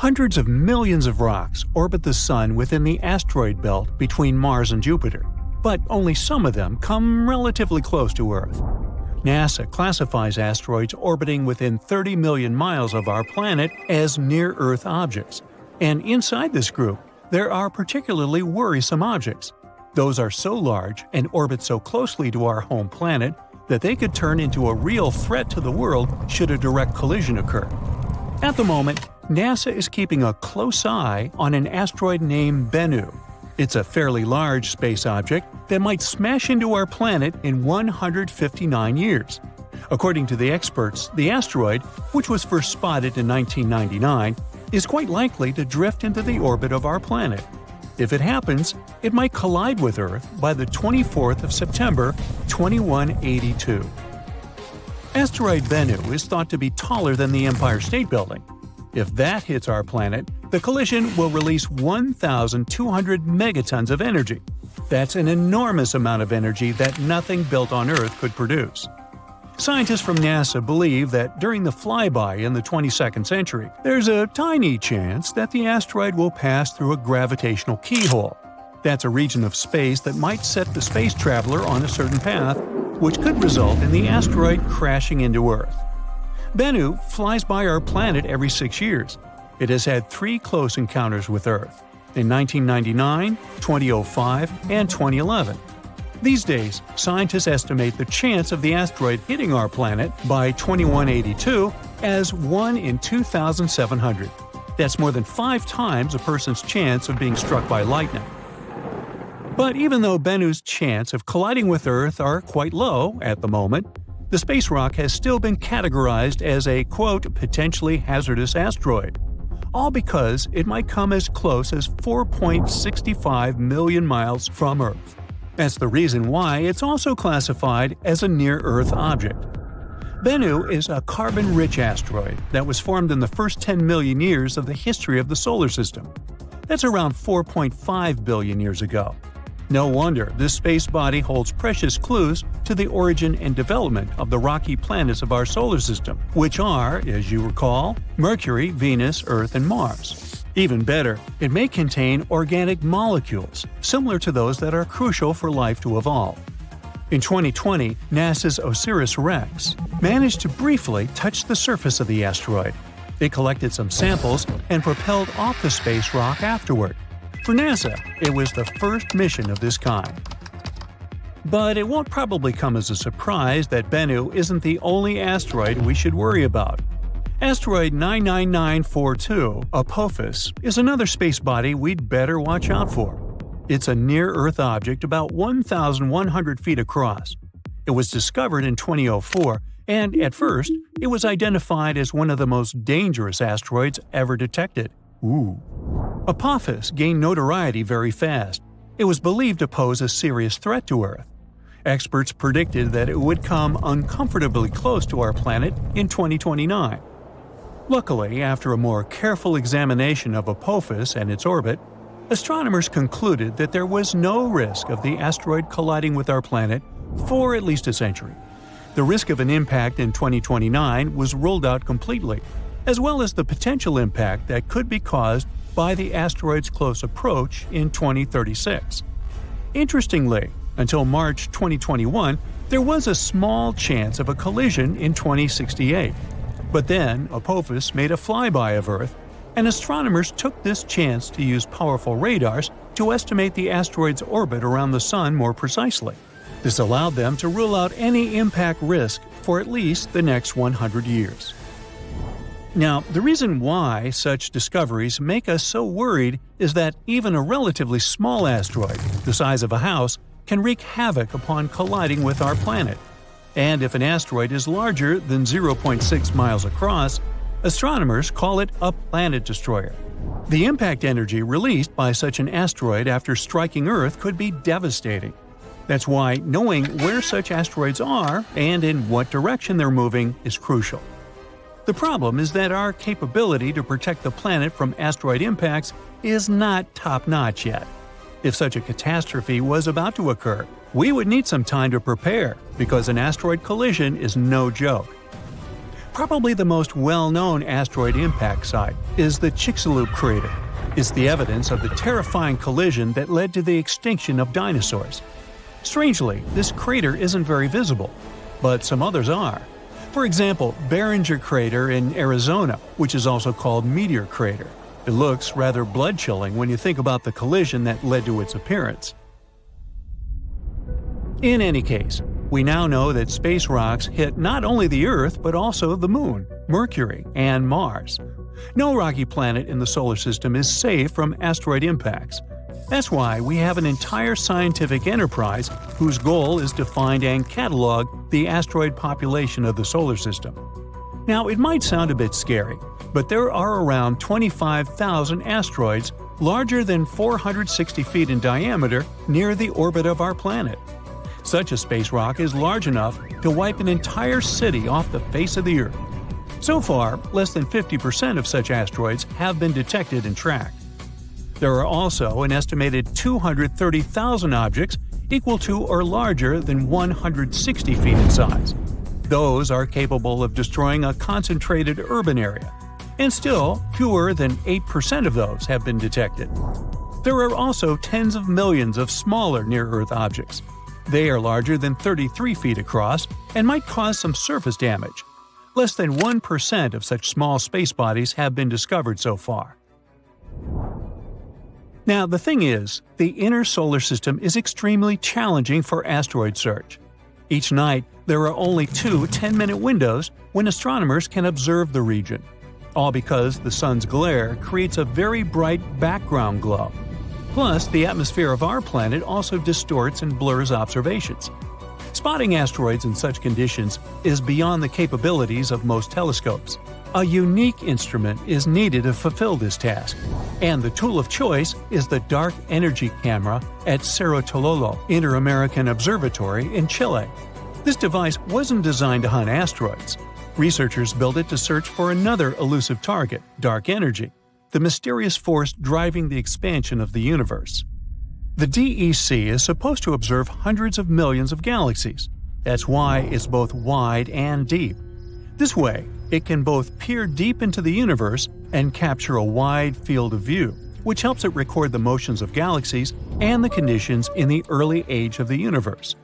Hundreds of millions of rocks orbit the Sun within the asteroid belt between Mars and Jupiter, but only some of them come relatively close to Earth. NASA classifies asteroids orbiting within 30 million miles of our planet as near-Earth objects, and inside this group, there are particularly worrisome objects. Those are so large and orbit so closely to our home planet that they could turn into a real threat to the world should a direct collision occur. At the moment, NASA is keeping a close eye on an asteroid named Bennu. It's a fairly large space object that might smash into our planet in 159 years. According to the experts, the asteroid, which was first spotted in 1999, is quite likely to drift into the orbit of our planet. If it happens, it might collide with Earth by the 24th of September, 2182. Asteroid Bennu is thought to be taller than the Empire State Building. If that hits our planet, the collision will release 1,200 megatons of energy. That's an enormous amount of energy that nothing built on Earth could produce. Scientists from NASA believe that during the flyby in the 22nd century, there's a tiny chance that the asteroid will pass through a gravitational keyhole. That's a region of space that might set the space traveler on a certain path, which could result in the asteroid crashing into Earth. Bennu flies by our planet every 6 years. It has had 3 close encounters with Earth in 1999, 2005, and 2011. These days, scientists estimate the chance of the asteroid hitting our planet by 2182 as 1 in 2,700. That's more than 5 times a person's chance of being struck by lightning. But even though Bennu's chance of colliding with Earth are quite low at the moment, the space rock has still been categorized as a, quote, potentially hazardous asteroid, all because it might come as close as 4.65 million miles from Earth. That's the reason why it's also classified as a near-Earth object. Bennu is a carbon-rich asteroid that was formed in the first 10 million years of the history of the solar system. That's around 4.5 billion years ago. No wonder this space body holds precious clues to the origin and development of the rocky planets of our solar system, which are, as you recall, Mercury, Venus, Earth, and Mars. Even better, it may contain organic molecules, similar to those that are crucial for life to evolve. In 2020, NASA's OSIRIS-REx managed to briefly touch the surface of the asteroid. It collected some samples and propelled off the space rock afterward. For NASA, it was the first mission of this kind. But it won't probably come as a surprise that Bennu isn't the only asteroid we should worry about. Asteroid 99942, Apophis, is another space body we'd better watch out for. It's a near-Earth object about 1,100 feet across. It was discovered in 2004, and at first, it was identified as one of the most dangerous asteroids ever detected. Apophis gained notoriety very fast. It was believed to pose a serious threat to Earth. Experts predicted that it would come uncomfortably close to our planet in 2029. Luckily, after a more careful examination of Apophis and its orbit, astronomers concluded that there was no risk of the asteroid colliding with our planet for at least a century. The risk of an impact in 2029 was ruled out completely, as well as the potential impact that could be caused by the asteroid's close approach in 2036. Interestingly, until March 2021, there was a small chance of a collision in 2068. But then, Apophis made a flyby of Earth, and astronomers took this chance to use powerful radars to estimate the asteroid's orbit around the Sun more precisely. This allowed them to rule out any impact risk for at least the next 100 years. Now, the reason why such discoveries make us so worried is that even a relatively small asteroid, the size of a house, can wreak havoc upon colliding with our planet. And if an asteroid is larger than 0.6 miles across, astronomers call it a planet destroyer. The impact energy released by such an asteroid after striking Earth could be devastating. That's why knowing where such asteroids are and in what direction they're moving is crucial. The problem is that our capability to protect the planet from asteroid impacts is not top-notch yet. If such a catastrophe was about to occur, we would need some time to prepare, because an asteroid collision is no joke. Probably the most well-known asteroid impact site is the Chicxulub crater. It's the evidence of the terrifying collision that led to the extinction of dinosaurs. Strangely, this crater isn't very visible, but some others are. For example, Barringer Crater in Arizona, which is also called Meteor Crater. It looks rather blood-chilling when you think about the collision that led to its appearance. In any case, we now know that space rocks hit not only the Earth but also the Moon, Mercury, and Mars. No rocky planet in the solar system is safe from asteroid impacts. That's why we have an entire scientific enterprise whose goal is to find and catalog the asteroid population of the solar system. Now, it might sound a bit scary, but there are around 25,000 asteroids larger than 460 feet in diameter near the orbit of our planet. Such a space rock is large enough to wipe an entire city off the face of the Earth. So far, less than 50% of such asteroids have been detected and tracked. There are also an estimated 230,000 objects equal to or larger than 160 feet in size. Those are capable of destroying a concentrated urban area, and still fewer than 8% of those have been detected. There are also tens of millions of smaller near-Earth objects. They are larger than 33 feet across and might cause some surface damage. Less than 1% of such small space bodies have been discovered so far. Now, the thing is, the inner solar system is extremely challenging for asteroid search. Each night, there are only 2 10-minute windows when astronomers can observe the region, all because the sun's glare creates a very bright background glow. Plus, the atmosphere of our planet also distorts and blurs observations. Spotting asteroids in such conditions is beyond the capabilities of most telescopes. A unique instrument is needed to fulfill this task, and the tool of choice is the Dark Energy Camera at Cerro Tololo Inter-American Observatory in Chile. This device wasn't designed to hunt asteroids. Researchers built it to search for another elusive target, dark energy, the mysterious force driving the expansion of the universe. The DEC is supposed to observe hundreds of millions of galaxies. That's why it's both wide and deep. This way, it can both peer deep into the universe and capture a wide field of view, which helps it record the motions of galaxies and the conditions in the early age of the universe.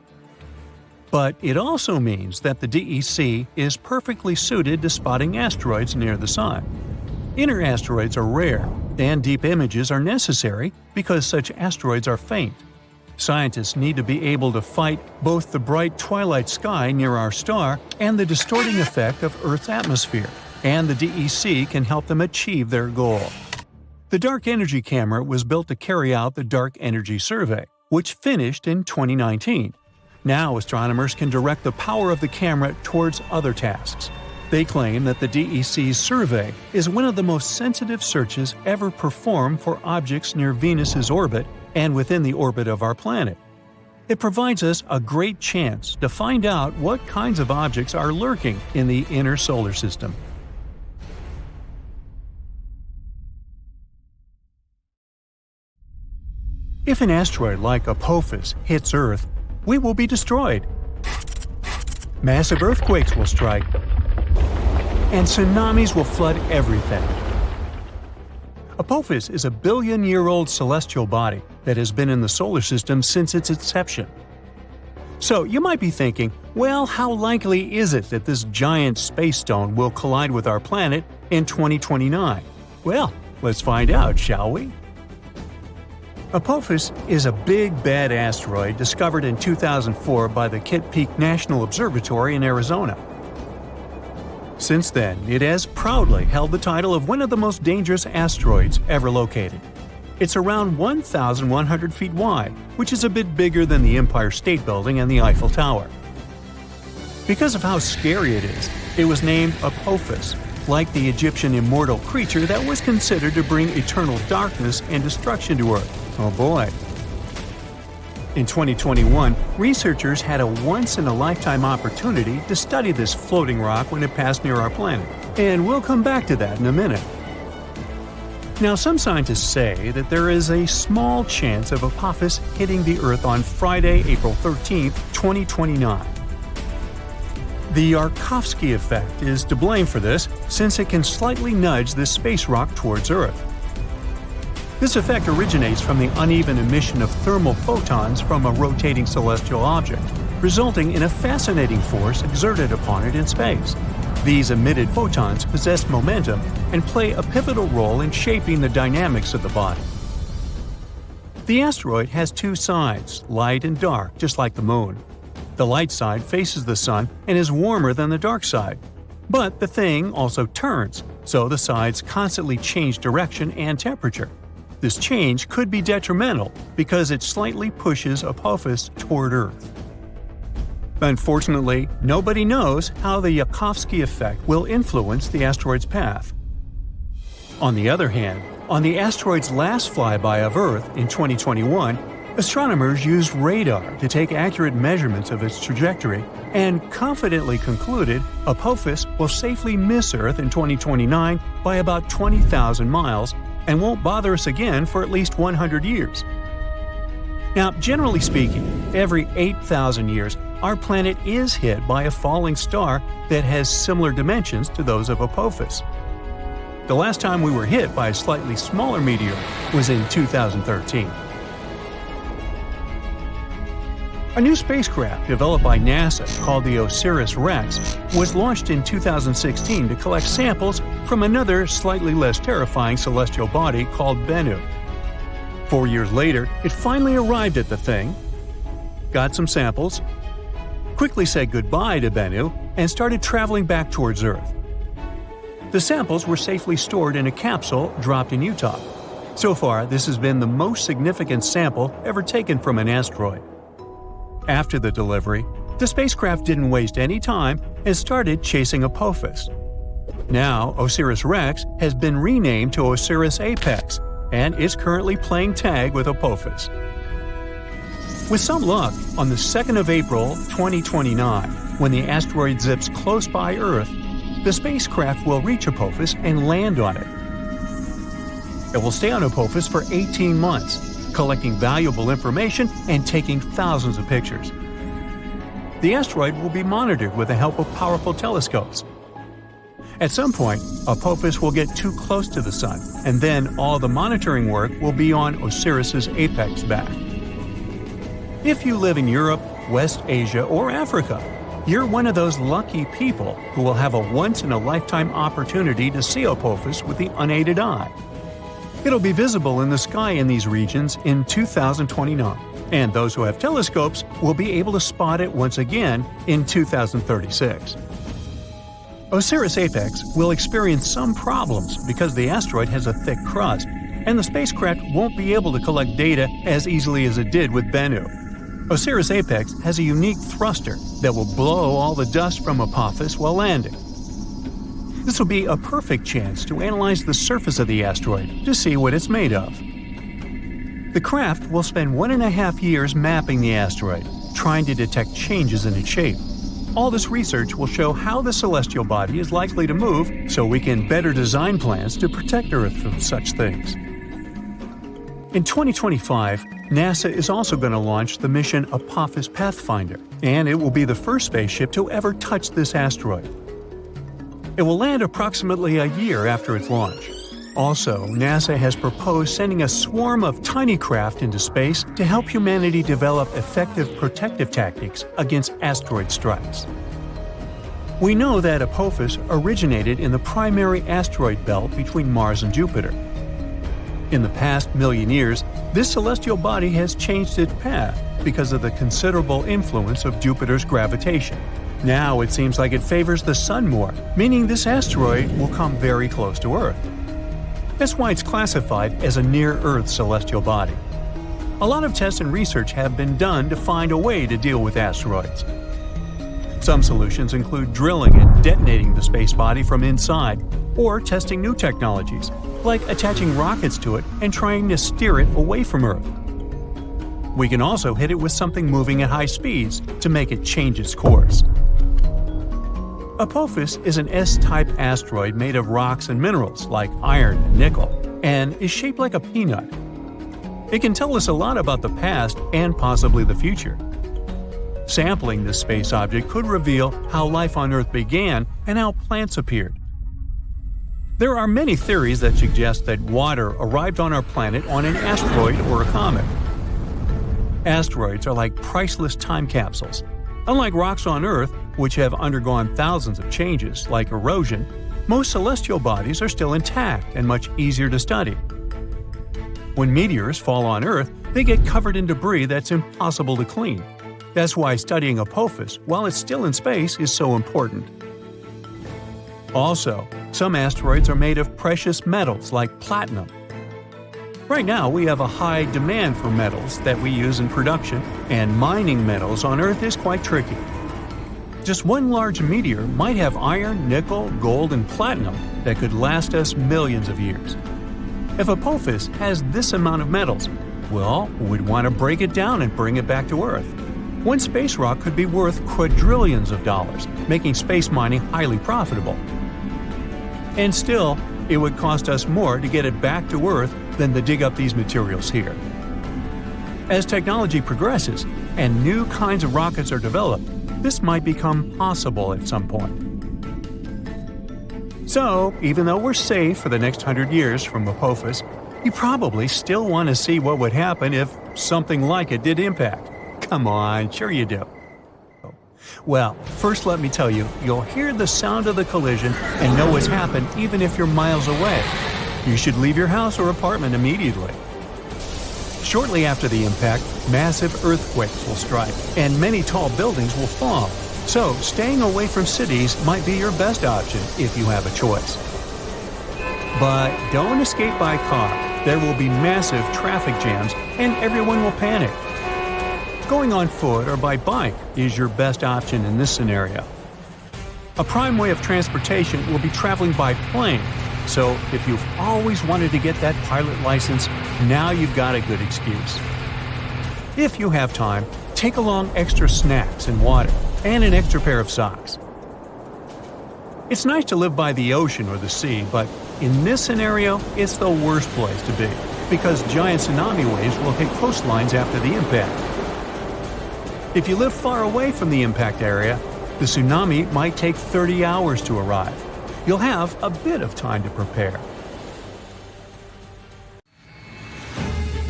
But it also means that the DEC is perfectly suited to spotting asteroids near the Sun. Inner asteroids are rare, and deep images are necessary because such asteroids are faint. Scientists need to be able to fight both the bright twilight sky near our star and the distorting effect of Earth's atmosphere, and the DEC can help them achieve their goal. The Dark Energy Camera was built to carry out the Dark Energy Survey, which finished in 2019. Now astronomers can direct the power of the camera towards other tasks. They claim that the DEC's survey is one of the most sensitive searches ever performed for objects near Venus's orbit and within the orbit of our planet. It provides us a great chance to find out what kinds of objects are lurking in the inner solar system. If an asteroid like Apophis hits Earth, we will be destroyed. Massive earthquakes will strike, and tsunamis will flood everything. Apophis is a billion-year-old celestial body that has been in the solar system since its inception. So you might be thinking, well, how likely is it that this giant space stone will collide with our planet in 2029? Well, let's find out, shall we? Apophis is a big, bad asteroid discovered in 2004 by the Kitt Peak National Observatory in Arizona. Since then, it has proudly held the title of one of the most dangerous asteroids ever located. It's around 1,100 feet wide, which is a bit bigger than the Empire State Building and the Eiffel Tower. Because of how scary it was named Apophis, like the Egyptian immortal creature that was considered to bring eternal darkness and destruction to Earth. Oh boy. In 2021, researchers had a once-in-a-lifetime opportunity to study this floating rock when it passed near our planet, and we'll come back to that in a minute. Now, some scientists say that there is a small chance of Apophis hitting the Earth on Friday, April 13, 2029. The Yarkovsky effect is to blame for this, since it can slightly nudge this space rock towards Earth. This effect originates from the uneven emission of thermal photons from a rotating celestial object, resulting in a fascinating force exerted upon it in space. These emitted photons possess momentum and play a pivotal role in shaping the dynamics of the body. The asteroid has two sides, light and dark, just like the Moon. The light side faces the Sun and is warmer than the dark side. But the thing also turns, so the sides constantly change direction and temperature. This change could be detrimental because it slightly pushes Apophis toward Earth. Unfortunately, nobody knows how the Yarkovsky effect will influence the asteroid's path. On the other hand, on the asteroid's last flyby of Earth in 2021, astronomers used radar to take accurate measurements of its trajectory and confidently concluded Apophis will safely miss Earth in 2029 by about 20,000 miles and won't bother us again for at least 100 years. Now, generally speaking, every 8,000 years, our planet is hit by a falling star that has similar dimensions to those of Apophis. The last time we were hit by a slightly smaller meteor was in 2013. A new spacecraft developed by NASA called the OSIRIS-REx was launched in 2016 to collect samples from another slightly less terrifying celestial body called Bennu. 4 years later, it finally arrived at the thing, got some samples, quickly said goodbye to Bennu, and started traveling back towards Earth. The samples were safely stored in a capsule dropped in Utah. So far, this has been the most significant sample ever taken from an asteroid. After the delivery, the spacecraft didn't waste any time and started chasing Apophis. Now, OSIRIS-REx has been renamed to OSIRIS Apex, and is currently playing tag with Apophis. With some luck, on the 2nd of April 2029, when the asteroid zips close by Earth, the spacecraft will reach Apophis and land on it. It will stay on Apophis for 18 months, collecting valuable information and taking thousands of pictures. The asteroid will be monitored with the help of powerful telescopes. At some point, Apophis will get too close to the Sun, and then all the monitoring work will be on Osiris's apex back. If you live in Europe, West Asia, or Africa, you're one of those lucky people who will have a once-in-a-lifetime opportunity to see Apophis with the unaided eye. It'll be visible in the sky in these regions in 2029, and those who have telescopes will be able to spot it once again in 2036. Osiris Apex will experience some problems because the asteroid has a thick crust, and the spacecraft won't be able to collect data as easily as it did with Bennu. Osiris Apex has a unique thruster that will blow all the dust from Apophis while landing. This will be a perfect chance to analyze the surface of the asteroid to see what it's made of. The craft will spend 1.5 years mapping the asteroid, trying to detect changes in its shape. All this research will show how the celestial body is likely to move so we can better design plans to protect Earth from such things. In 2025, NASA is also going to launch the mission Apophis Pathfinder, and it will be the first spaceship to ever touch this asteroid. It will land approximately a year after its launch. Also, NASA has proposed sending a swarm of tiny craft into space to help humanity develop effective protective tactics against asteroid strikes. We know that Apophis originated in the primary asteroid belt between Mars and Jupiter. In the past million years, this celestial body has changed its path because of the considerable influence of Jupiter's gravitation. Now it seems like it favors the Sun more, meaning this asteroid will come very close to Earth. That's why it's classified as a near-Earth celestial body. A lot of tests and research have been done to find a way to deal with asteroids. Some solutions include drilling and detonating the space body from inside, or testing new technologies, like attaching rockets to it and trying to steer it away from Earth. We can also hit it with something moving at high speeds to make it change its course. Apophis is an S-type asteroid made of rocks and minerals like iron and nickel, and is shaped like a peanut. It can tell us a lot about the past and possibly the future. Sampling this space object could reveal how life on Earth began and how plants appeared. There are many theories that suggest that water arrived on our planet on an asteroid or a comet. Asteroids are like priceless time capsules. Unlike rocks on Earth, which have undergone thousands of changes, like erosion, most celestial bodies are still intact and much easier to study. When meteors fall on Earth, they get covered in debris that's impossible to clean. That's why studying Apophis, while it's still in space, is so important. Also, some asteroids are made of precious metals like platinum. Right now, we have a high demand for metals that we use in production, and mining metals on Earth is quite tricky. Just one large meteor might have iron, nickel, gold, and platinum that could last us millions of years. If Apophis has this amount of metals, well, we'd want to break it down and bring it back to Earth. One space rock could be worth quadrillions of dollars, making space mining highly profitable. And still, it would cost us more to get it back to Earth than to dig up these materials here. As technology progresses and new kinds of rockets are developed, this might become possible at some point. So, even though we're safe for the next 100 years from Apophis, you probably still want to see what would happen if something like it did impact. Come on, sure you do. Well, first let me tell you, you'll hear the sound of the collision and know what's happened even if you're miles away. You should leave your house or apartment immediately. Shortly after the impact, massive earthquakes will strike, and many tall buildings will fall. So, staying away from cities might be your best option if you have a choice. But don't escape by car. There will be massive traffic jams, and everyone will panic. Going on foot or by bike is your best option in this scenario. A prime way of transportation will be traveling by plane, so if you've always wanted to get that pilot license, now you've got a good excuse. If you have time, take along extra snacks and water, and an extra pair of socks. It's nice to live by the ocean or the sea, but in this scenario, it's the worst place to be, because giant tsunami waves will hit coastlines after the impact. If you live far away from the impact area, the tsunami might take 30 hours to arrive. You'll have a bit of time to prepare.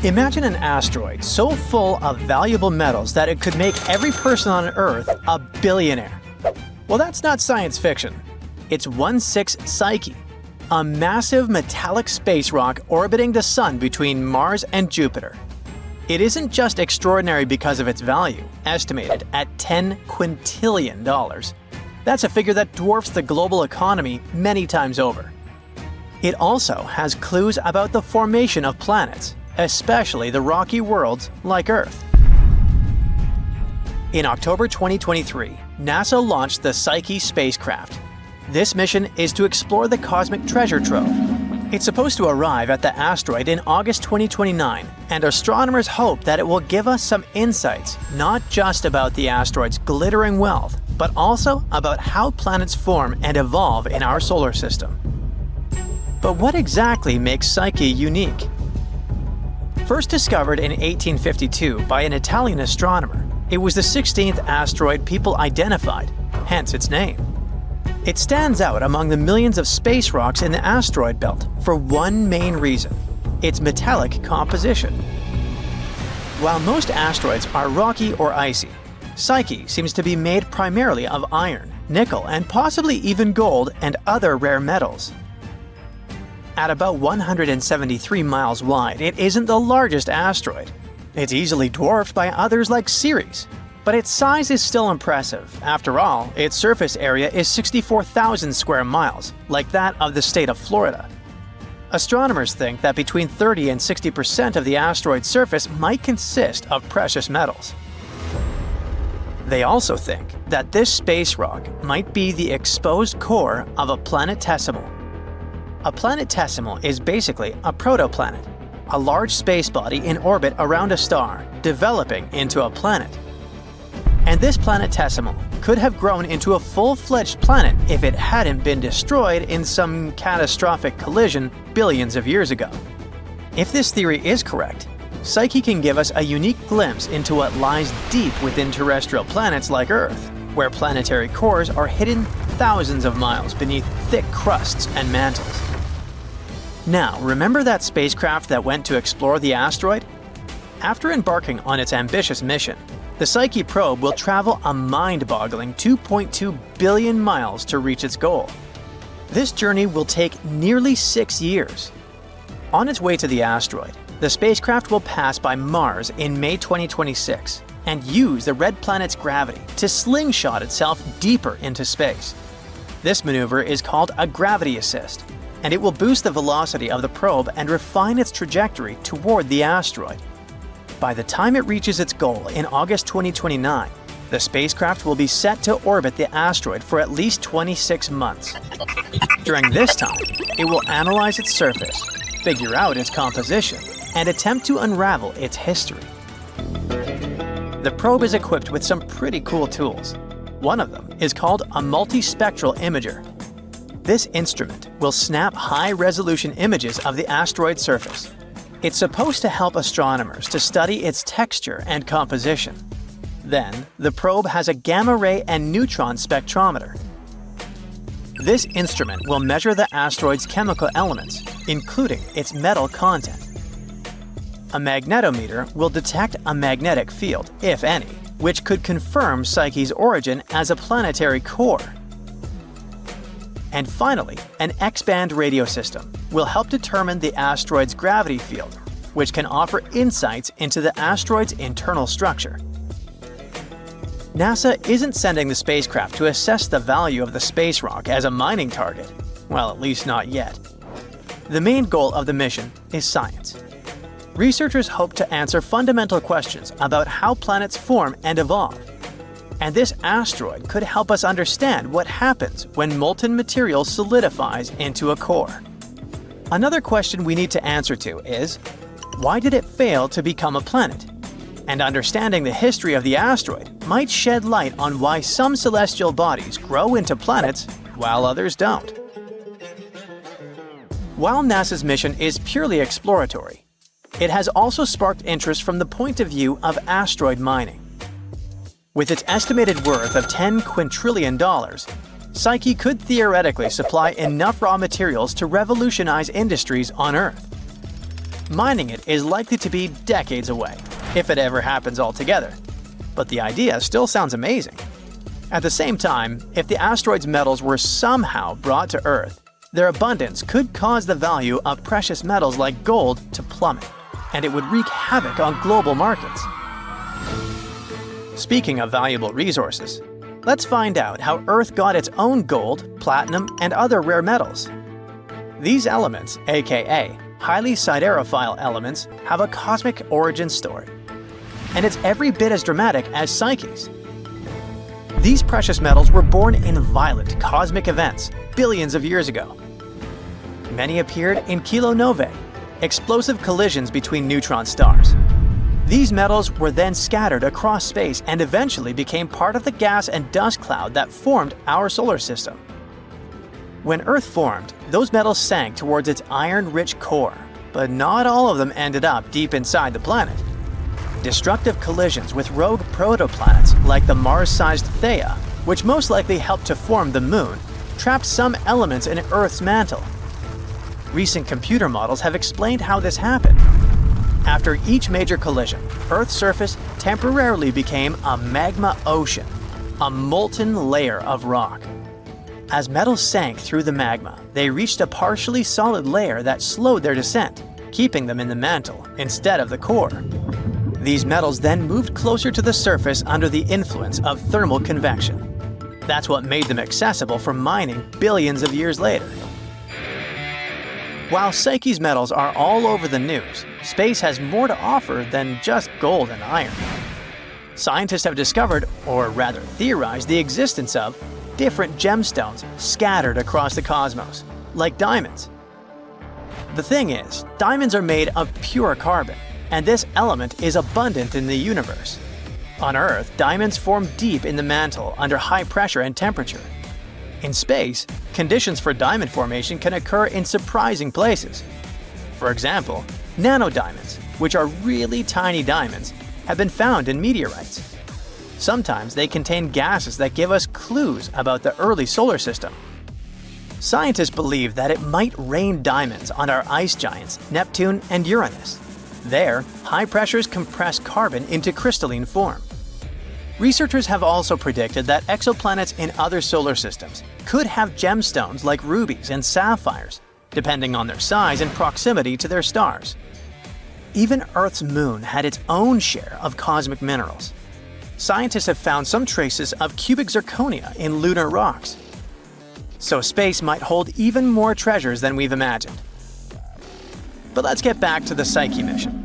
Imagine an asteroid so full of valuable metals that it could make every person on Earth a billionaire. Well, that's not science fiction. It's 1/6 Psyche, a massive metallic space rock orbiting the Sun between Mars and Jupiter. It isn't just extraordinary because of its value, estimated at $10 quintillion. That's a figure that dwarfs the global economy many times over. It also has clues about the formation of planets, especially the rocky worlds like Earth. In October 2023, NASA launched the Psyche spacecraft. This mission is to explore the cosmic treasure trove. It's supposed to arrive at the asteroid in August 2029, and astronomers hope that it will give us some insights not just about the asteroid's glittering wealth, but also about how planets form and evolve in our solar system. But what exactly makes Psyche unique? First discovered in 1852 by an Italian astronomer, it was the 16th asteroid people identified, hence its name. It stands out among the millions of space rocks in the asteroid belt for one main reason: its metallic composition. While most asteroids are rocky or icy, Psyche seems to be made primarily of iron, nickel, and possibly even gold and other rare metals. At about 173 miles wide, it isn't the largest asteroid. It's easily dwarfed by others like Ceres. But its size is still impressive. After all, its surface area is 64,000 square miles, like that of the state of Florida. Astronomers think that between 30 and 60% of the asteroid's surface might consist of precious metals. They also think that this space rock might be the exposed core of a planetesimal. A planetesimal is basically a protoplanet, a large space body in orbit around a star, developing into a planet. And this planetesimal could have grown into a full-fledged planet if it hadn't been destroyed in some catastrophic collision billions of years ago. If this theory is correct, Psyche can give us a unique glimpse into what lies deep within terrestrial planets like Earth, where planetary cores are hidden thousands of miles beneath thick crusts and mantles. Now, remember that spacecraft that went to explore the asteroid? After embarking on its ambitious mission, the Psyche probe will travel a mind-boggling 2.2 billion miles to reach its goal. This journey will take nearly 6 years. On its way to the asteroid, the spacecraft will pass by Mars in May 2026 and use the red planet's gravity to slingshot itself deeper into space. This maneuver is called a gravity assist, and it will boost the velocity of the probe and refine its trajectory toward the asteroid. By the time it reaches its goal in August 2029, the spacecraft will be set to orbit the asteroid for at least 26 months. During this time, it will analyze its surface, figure out its composition, and attempt to unravel its history. The probe is equipped with some pretty cool tools. One of them is called a multispectral imager. This instrument will snap high-resolution images of the asteroid surface. It's supposed to help astronomers to study its texture and composition. Then, the probe has a gamma-ray and neutron spectrometer. This instrument will measure the asteroid's chemical elements, including its metal content. A magnetometer will detect a magnetic field, if any, which could confirm Psyche's origin as a planetary core. And finally, an X-band radio system will help determine the asteroid's gravity field, which can offer insights into the asteroid's internal structure. NASA isn't sending the spacecraft to assess the value of the space rock as a mining target. Well, at least not yet. The main goal of the mission is science. Researchers hope to answer fundamental questions about how planets form and evolve. And this asteroid could help us understand what happens when molten material solidifies into a core. Another question we need to answer to is, why did it fail to become a planet? And understanding the history of the asteroid might shed light on why some celestial bodies grow into planets while others don't. While NASA's mission is purely exploratory, it has also sparked interest from the point of view of asteroid mining. With its estimated worth of $10 quintillion, Psyche could theoretically supply enough raw materials to revolutionize industries on Earth. Mining it is likely to be decades away, if it ever happens altogether, but the idea still sounds amazing. At the same time, if the asteroid's metals were somehow brought to Earth, their abundance could cause the value of precious metals like gold to plummet, and it would wreak havoc on global markets. Speaking of valuable resources, let's find out how Earth got its own gold, platinum, and other rare metals. These elements, aka highly siderophile elements, have a cosmic origin story, and it's every bit as dramatic as Psyche's. These precious metals were born in violent cosmic events billions of years ago. Many appeared in kilonovae, explosive collisions between neutron stars. These metals were then scattered across space and eventually became part of the gas and dust cloud that formed our solar system. When Earth formed, those metals sank towards its iron-rich core, but not all of them ended up deep inside the planet. Destructive collisions with rogue protoplanets like the Mars-sized Theia, which most likely helped to form the Moon, trapped some elements in Earth's mantle. Recent computer models have explained how this happened. After each major collision, Earth's surface temporarily became a magma ocean, a molten layer of rock. As metals sank through the magma, they reached a partially solid layer that slowed their descent, keeping them in the mantle instead of the core. These metals then moved closer to the surface under the influence of thermal convection. That's what made them accessible for mining billions of years later. While Psyche's metals are all over the news, space has more to offer than just gold and iron. Scientists have discovered, or rather theorized, the existence of different gemstones scattered across the cosmos, like diamonds. The thing is, diamonds are made of pure carbon, and this element is abundant in the universe. On Earth, diamonds form deep in the mantle under high pressure and temperature. In space, conditions for diamond formation can occur in surprising places. For example, nanodiamonds, which are really tiny diamonds, have been found in meteorites. Sometimes they contain gases that give us clues about the early solar system. Scientists believe that it might rain diamonds on our ice giants, Neptune and Uranus. There, high pressures compress carbon into crystalline form. Researchers have also predicted that exoplanets in other solar systems could have gemstones like rubies and sapphires, depending on their size and proximity to their stars. Even Earth's moon had its own share of cosmic minerals. Scientists have found some traces of cubic zirconia in lunar rocks. So space might hold even more treasures than we've imagined. But let's get back to the Psyche mission.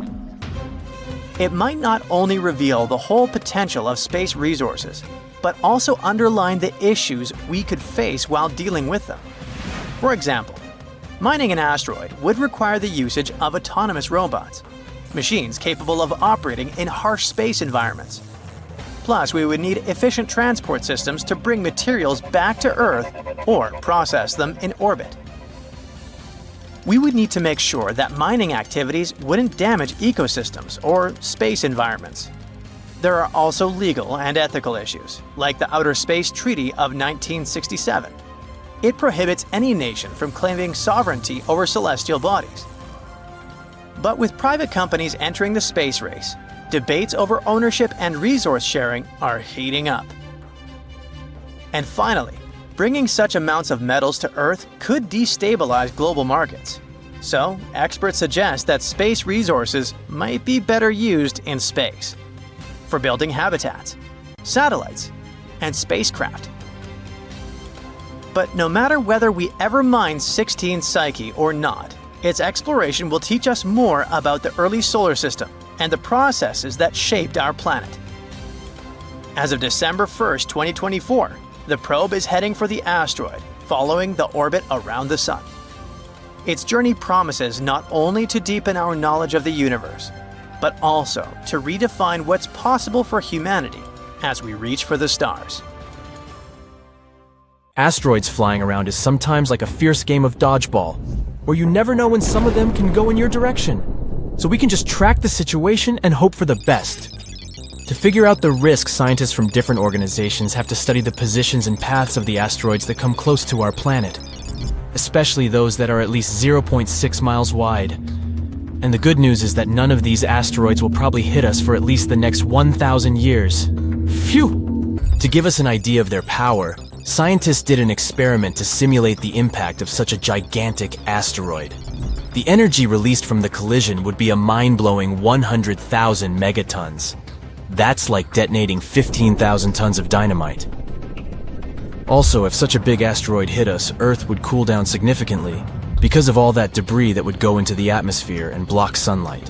It might not only reveal the whole potential of space resources, but also underline the issues we could face while dealing with them. For example, mining an asteroid would require the usage of autonomous robots, machines capable of operating in harsh space environments. Plus, we would need efficient transport systems to bring materials back to Earth or process them in orbit. We would need to make sure that mining activities wouldn't damage ecosystems or space environments. There are also legal and ethical issues, like the Outer Space Treaty of 1967. It prohibits any nation from claiming sovereignty over celestial bodies. But with private companies entering the space race, debates over ownership and resource sharing are heating up. And finally, bringing such amounts of metals to Earth could destabilize global markets. So, experts suggest that space resources might be better used in space, for building habitats, satellites, and spacecraft. But no matter whether we ever mine 16 Psyche or not, its exploration will teach us more about the early solar system and the processes that shaped our planet. As of December 1st, 2024, the probe is heading for the asteroid, following the orbit around the Sun. Its journey promises not only to deepen our knowledge of the universe, but also to redefine what's possible for humanity as we reach for the stars. Asteroids flying around is sometimes like a fierce game of dodgeball, where you never know when some of them can go in your direction. So we can just track the situation and hope for the best. To figure out the risks, scientists from different organizations have to study the positions and paths of the asteroids that come close to our planet, especially those that are at least 0.6 miles wide. And the good news is that none of these asteroids will probably hit us for at least the next 1,000 years. Phew! To give us an idea of their power, scientists did an experiment to simulate the impact of such a gigantic asteroid. The energy released from the collision would be a mind-blowing 100,000 megatons. That's like detonating 15,000 tons of dynamite. Also, if such a big asteroid hit us, Earth would cool down significantly because of all that debris that would go into the atmosphere and block sunlight.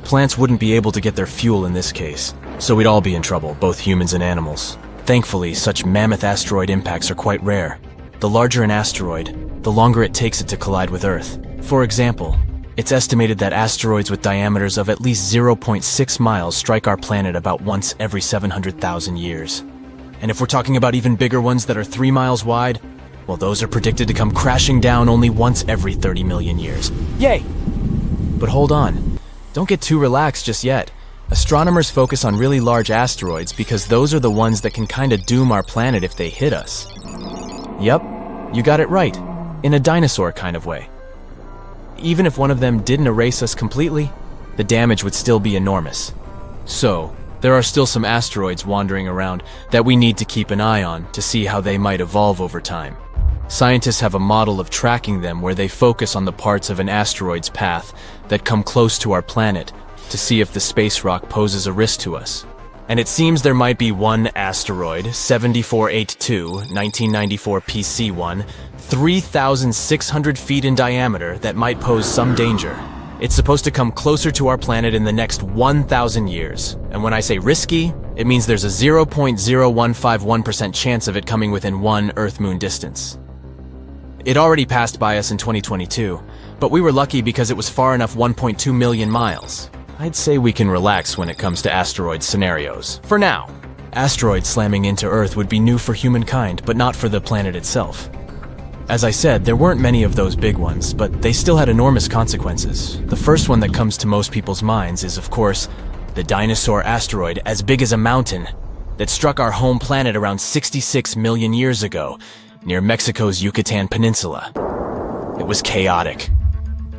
Plants wouldn't be able to get their fuel in this case, so we'd all be in trouble, both humans and animals. Thankfully, such mammoth asteroid impacts are quite rare. The larger an asteroid, the longer it takes it to collide with Earth. For example, it's estimated that asteroids with diameters of at least 0.6 miles strike our planet about once every 700,000 years. And if we're talking about even bigger ones that are 3 miles wide, well, those are predicted to come crashing down only once every 30 million years. Yay! But hold on. Don't get too relaxed just yet. Astronomers focus on really large asteroids because those are the ones that can kinda doom our planet if they hit us. Yep, you got it right. In a dinosaur kind of way. Even if one of them didn't erase us completely, the damage would still be enormous. So, there are still some asteroids wandering around that we need to keep an eye on to see how they might evolve over time. Scientists have a model of tracking them where they focus on the parts of an asteroid's path that come close to our planet to see if the space rock poses a risk to us. And it seems there might be one asteroid, 7482, 1994 PC1, 3,600 feet in diameter that might pose some danger. It's supposed to come closer to our planet in the next 1,000 years. And when I say risky, it means there's a 0.0151% chance of it coming within one Earth-Moon distance. It already passed by us in 2022, but we were lucky because it was far enough 1.2 million miles. I'd say we can relax when it comes to asteroid scenarios. For now. Asteroids slamming into Earth would be new for humankind, but not for the planet itself. As I said, there weren't many of those big ones, but they still had enormous consequences. The first one that comes to most people's minds is, of course, the dinosaur asteroid as big as a mountain that struck our home planet around 66 million years ago, near Mexico's Yucatan Peninsula. It was chaotic.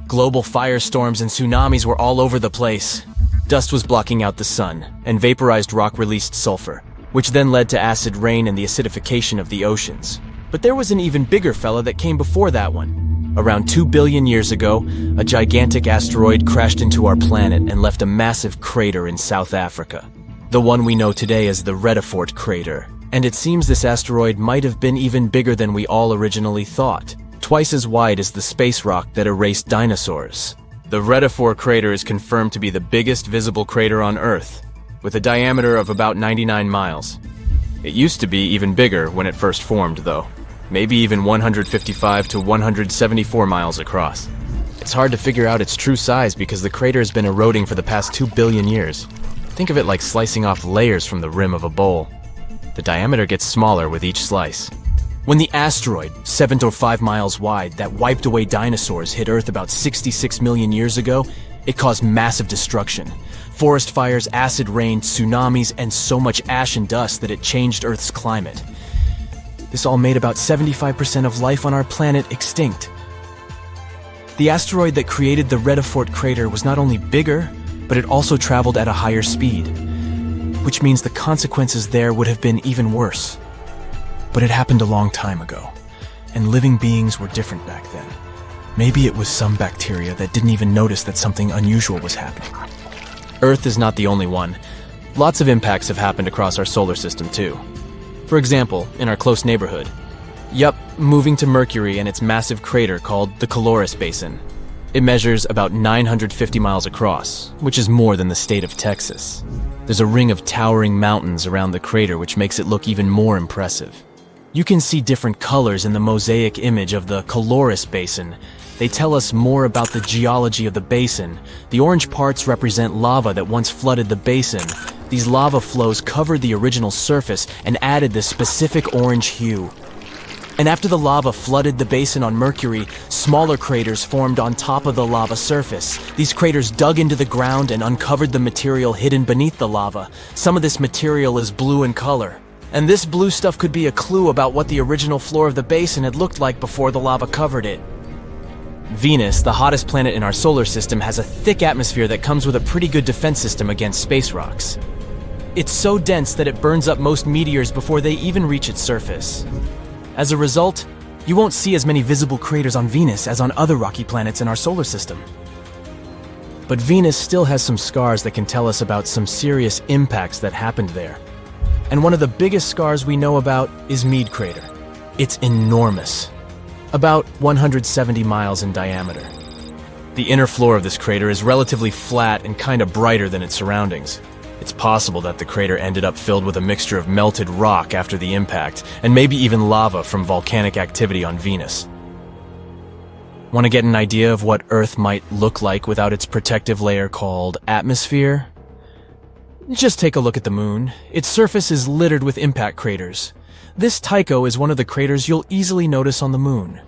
Global firestorms and tsunamis were all over the place. Dust was blocking out the sun, and vaporized rock released sulfur, which then led to acid rain and the acidification of the oceans. But there was an even bigger fella that came before that one. Around 2 billion years ago, a gigantic asteroid crashed into our planet and left a massive crater in South Africa. The one we know today as the Redefort crater. And it seems this asteroid might have been even bigger than we all originally thought. Twice as wide as the space rock that erased dinosaurs. The Redefort crater is confirmed to be the biggest visible crater on Earth, with a diameter of about 99 miles. It used to be even bigger when it first formed, though. Maybe even 155 to 174 miles across. It's hard to figure out its true size because the crater has been eroding for the past 2 billion years. Think of it like slicing off layers from the rim of a bowl. The diameter gets smaller with each slice. When the asteroid, 7 to 5 miles wide, that wiped away dinosaurs hit Earth about 66 million years ago, it caused massive destruction. Forest fires, acid rain, tsunamis, and so much ash and dust that it changed Earth's climate. This all made about 75% of life on our planet extinct. The asteroid that created the Redefort crater was not only bigger, but it also traveled at a higher speed, which means the consequences there would have been even worse. But it happened a long time ago, and living beings were different back then. Maybe it was some bacteria that didn't even notice that something unusual was happening. Earth is not the only one. Lots of impacts have happened across our solar system too. For example, in our close neighborhood. Yup, moving to Mercury and its massive crater called the Caloris Basin. It measures about 950 miles across, which is more than the state of Texas. There's a ring of towering mountains around the crater which makes it look even more impressive. You can see different colors in the mosaic image of the Caloris Basin. They tell us more about the geology of the basin. The orange parts represent lava that once flooded the basin. These lava flows covered the original surface and added this specific orange hue. And after the lava flooded the basin on Mercury, smaller craters formed on top of the lava surface. These craters dug into the ground and uncovered the material hidden beneath the lava. Some of this material is blue in color. And this blue stuff could be a clue about what the original floor of the basin had looked like before the lava covered it. Venus, the hottest planet in our solar system, has a thick atmosphere that comes with a pretty good defense system against space rocks. It's so dense that it burns up most meteors before they even reach its surface. As a result, you won't see as many visible craters on Venus as on other rocky planets in our solar system. But Venus still has some scars that can tell us about some serious impacts that happened there. And one of the biggest scars we know about is Meade Crater. It's enormous, about 170 miles in diameter. The inner floor of this crater is relatively flat and kind of brighter than its surroundings. It's possible that the crater ended up filled with a mixture of melted rock after the impact, and maybe even lava from volcanic activity on Venus. Want to get an idea of what Earth might look like without its protective layer called atmosphere? Just take a look at the moon. Its surface is littered with impact craters. This Tycho is one of the craters you'll easily notice on the moon.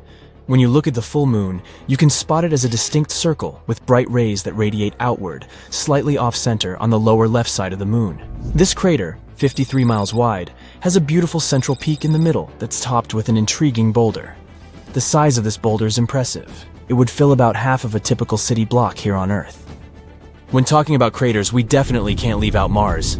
When you look at the full moon, you can spot it as a distinct circle with bright rays that radiate outward, slightly off-center on the lower left side of the moon. This crater, 53 miles wide, has a beautiful central peak in the middle that's topped with an intriguing boulder. The size of this boulder is impressive. It would fill about half of a typical city block here on Earth. When talking about craters, we definitely can't leave out Mars.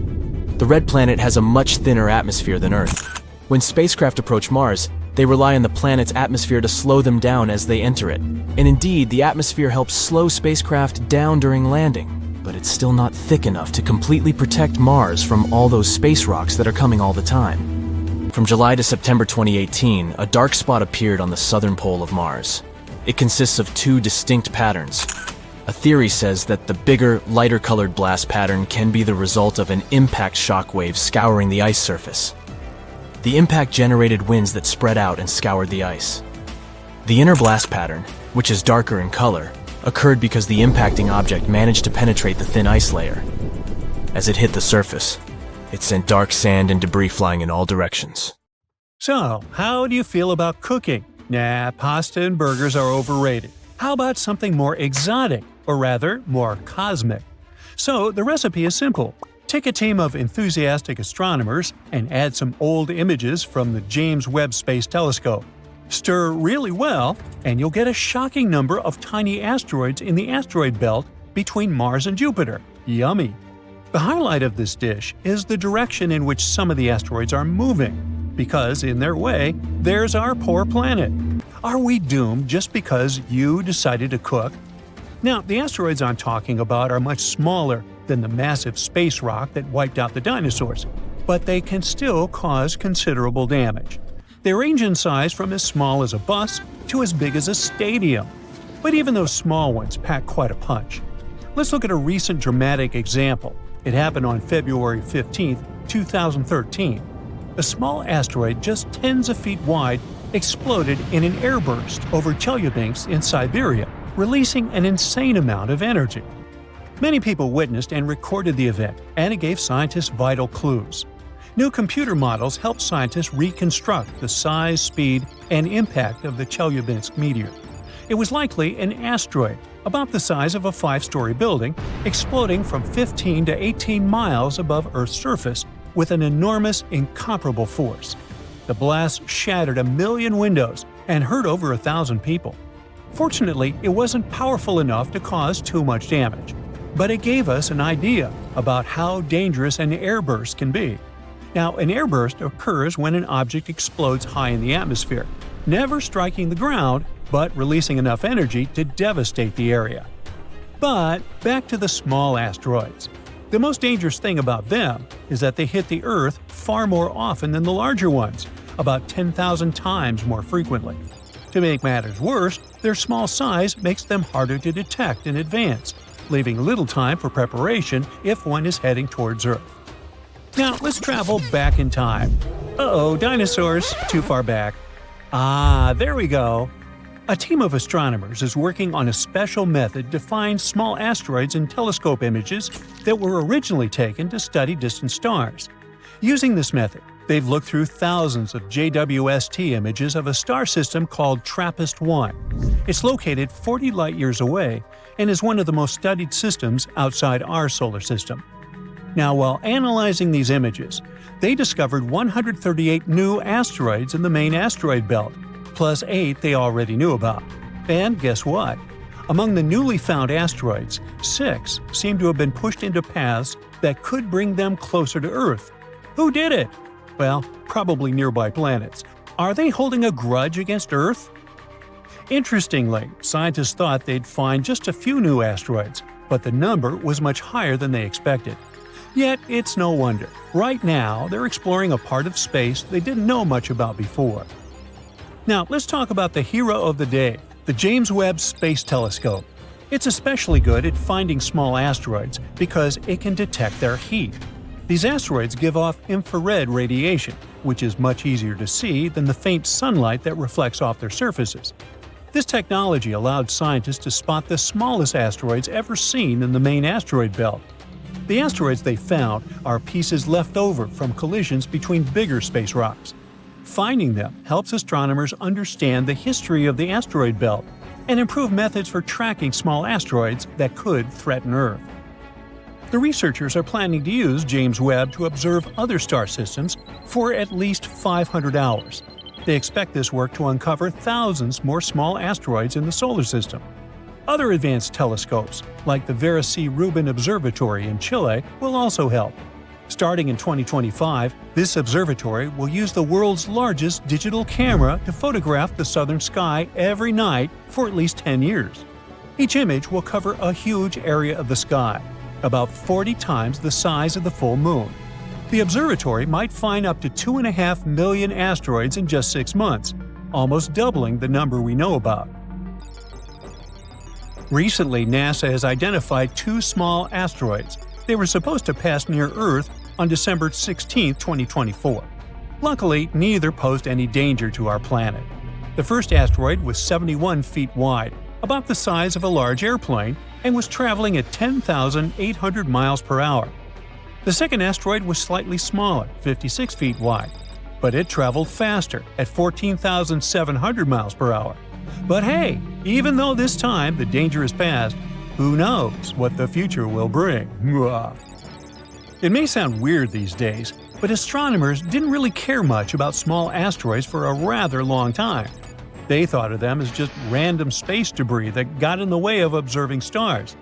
The red planet has a much thinner atmosphere than Earth. When spacecraft approach Mars, they rely on the planet's atmosphere to slow them down as they enter it. And indeed, the atmosphere helps slow spacecraft down during landing, but it's still not thick enough to completely protect Mars from all those space rocks that are coming all the time. From July to September 2018, a dark spot appeared on the southern pole of Mars. It consists of two distinct patterns. A theory says that the bigger, lighter-colored blast pattern can be the result of an impact shock wave scouring the ice surface. The impact generated winds that spread out and scoured the ice. The inner blast pattern, which is darker in color, occurred because the impacting object managed to penetrate the thin ice layer. As it hit the surface, it sent dark sand and debris flying in all directions. So, how do you feel about cooking? Nah, pasta and burgers are overrated. How about something more exotic, or rather, more cosmic? So the recipe is simple. Take a team of enthusiastic astronomers and add some old images from the James Webb Space Telescope. Stir really well, and you'll get a shocking number of tiny asteroids in the asteroid belt between Mars and Jupiter. Yummy! The highlight of this dish is the direction in which some of the asteroids are moving, because in their way, there's our poor planet. Are we doomed just because you decided to cook? Now, the asteroids I'm talking about are much smaller than the massive space rock that wiped out the dinosaurs, but they can still cause considerable damage. They range in size from as small as a bus to as big as a stadium. But even those small ones pack quite a punch. Let's look at a recent dramatic example. It happened on February 15, 2013. A small asteroid just tens of feet wide exploded in an airburst over Chelyabinsk in Siberia, releasing an insane amount of energy. Many people witnessed and recorded the event, and it gave scientists vital clues. New computer models helped scientists reconstruct the size, speed, and impact of the Chelyabinsk meteor. It was likely an asteroid, about the size of a 5-story building, exploding from 15 to 18 miles above Earth's surface with an enormous, incomparable force. The blast shattered 1 million windows and hurt over 1,000 people. Fortunately, it wasn't powerful enough to cause too much damage, but it gave us an idea about how dangerous an airburst can be. Now, an airburst occurs when an object explodes high in the atmosphere, never striking the ground, but releasing enough energy to devastate the area. But back to the small asteroids. The most dangerous thing about them is that they hit the Earth far more often than the larger ones, about 10,000 times more frequently. To make matters worse, their small size makes them harder to detect in advance, leaving little time for preparation if one is heading towards Earth. Now, let's travel back in time. Uh-oh, dinosaurs, too far back. Ah, there we go. A team of astronomers is working on a special method to find small asteroids in telescope images that were originally taken to study distant stars. Using this method, they've looked through thousands of JWST images of a star system called TRAPPIST-1. It's located 40 light-years away and is one of the most studied systems outside our solar system. Now, while analyzing these images, they discovered 138 new asteroids in the main asteroid belt, plus 8 they already knew about. And guess what? Among the newly found asteroids, 6 seem to have been pushed into paths that could bring them closer to Earth. Who did it? Well, probably nearby planets. Are they holding a grudge against Earth? Interestingly, scientists thought they'd find just a few new asteroids, but the number was much higher than they expected. Yet, it's no wonder. Right now, they're exploring a part of space they didn't know much about before. Now, let's talk about the hero of the day, the James Webb Space Telescope. It's especially good at finding small asteroids because it can detect their heat. These asteroids give off infrared radiation, which is much easier to see than the faint sunlight that reflects off their surfaces. This technology allowed scientists to spot the smallest asteroids ever seen in the main asteroid belt. The asteroids they found are pieces left over from collisions between bigger space rocks. Finding them helps astronomers understand the history of the asteroid belt and improve methods for tracking small asteroids that could threaten Earth. The researchers are planning to use James Webb to observe other star systems for at least 500 hours. They expect this work to uncover thousands more small asteroids in the solar system. Other advanced telescopes, like the Vera C. Rubin Observatory in Chile, will also help. Starting in 2025, this observatory will use the world's largest digital camera to photograph the southern sky every night for at least 10 years. Each image will cover a huge area of the sky, about 40 times the size of the full moon. The observatory might find up to 2.5 million asteroids in just 6 months, almost doubling the number we know about. Recently, NASA has identified 2 small asteroids. They were supposed to pass near Earth on December 16, 2024. Luckily, neither posed any danger to our planet. The first asteroid was 71 feet wide, about the size of a large airplane, and was traveling at 10,800 miles per hour. The second asteroid was slightly smaller, 56 feet wide. but it traveled faster at 14,700 miles per hour. But hey, even though this time the danger is past, who knows what the future will bring? It may sound weird these days, but astronomers didn't really care much about small asteroids for a rather long time. They thought of them as just random space debris that got in the way of observing stars.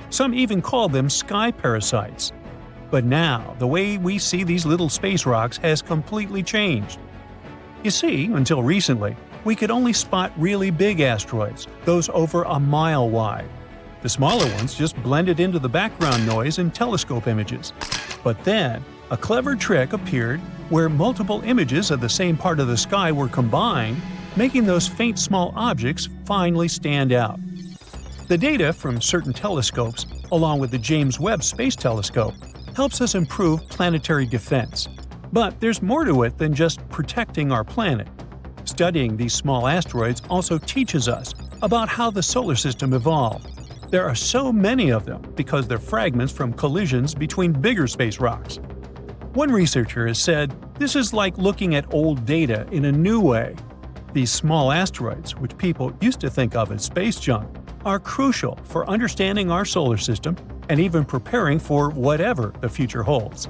Some even called them sky parasites. But now, the way we see these little space rocks has completely changed. You see, until recently, we could only spot really big asteroids, those over a mile wide. The smaller ones just blended into the background noise in telescope images. But then, a clever trick appeared where multiple images of the same part of the sky were combined, making those faint small objects finally stand out. The data from certain telescopes, along with the James Webb Space Telescope, helps us improve planetary defense. But there's more to it than just protecting our planet. Studying these small asteroids also teaches us about how the solar system evolved. There are so many of them because they're fragments from collisions between bigger space rocks. One researcher has said this is like looking at old data in a new way. These small asteroids, which people used to think of as space junk, are crucial for understanding our solar system and even preparing for whatever the future holds.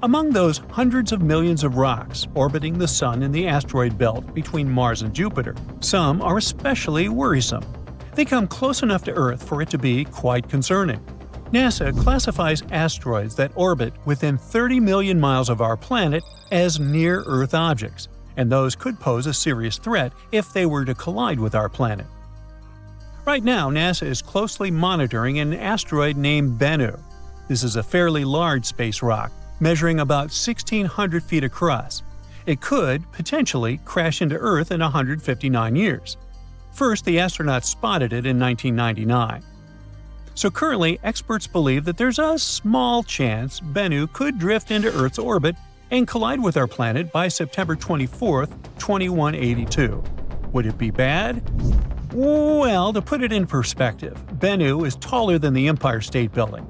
Among those hundreds of millions of rocks orbiting the Sun in the asteroid belt between Mars and Jupiter, some are especially worrisome. They come close enough to Earth for it to be quite concerning. NASA classifies asteroids that orbit within 30 million miles of our planet as near-Earth objects, and those could pose a serious threat if they were to collide with our planet. Right now, NASA is closely monitoring an asteroid named Bennu. This is a fairly large space rock, measuring about 1,600 feet across. It could, potentially, crash into Earth in 159 years. First, the astronauts spotted it in 1999. So currently, experts believe that there's a small chance Bennu could drift into Earth's orbit and collide with our planet by September 24, 2182. Would it be bad? Well, to put it in perspective, Bennu is taller than the Empire State Building.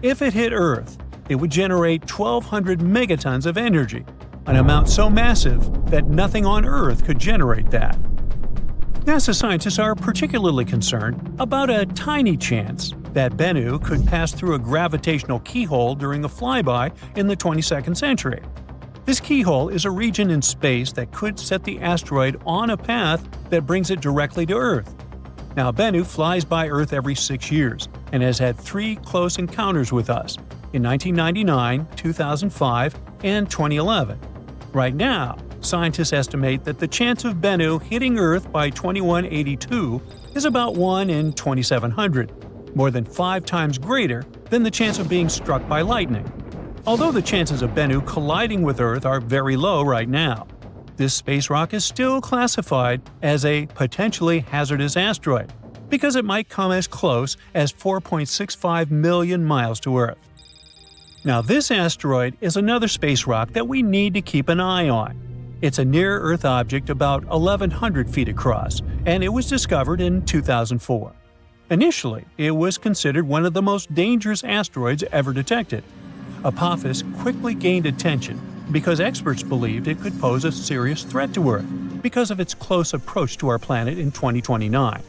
If it hit Earth, it would generate 1,200 megatons of energy, an amount so massive that nothing on Earth could generate that. NASA scientists are particularly concerned about a tiny chance that Bennu could pass through a gravitational keyhole during a flyby in the 22nd century. This keyhole is a region in space that could set the asteroid on a path that brings it directly to Earth. Now, Bennu flies by Earth every 6 years and has had 3 close encounters with us in 1999, 2005, and 2011. Right now, scientists estimate that the chance of Bennu hitting Earth by 2182 is about 1 in 2,700, more than 5 times greater than the chance of being struck by lightning. Although the chances of Bennu colliding with Earth are very low right now, this space rock is still classified as a potentially hazardous asteroid because it might come as close as 4.65 million miles to Earth. Now, this asteroid is another space rock that we need to keep an eye on. It's a near-Earth object about 1,100 feet across, and it was discovered in 2004. Initially, it was considered one of the most dangerous asteroids ever detected. Apophis quickly gained attention because experts believed it could pose a serious threat to Earth because of its close approach to our planet in 2029.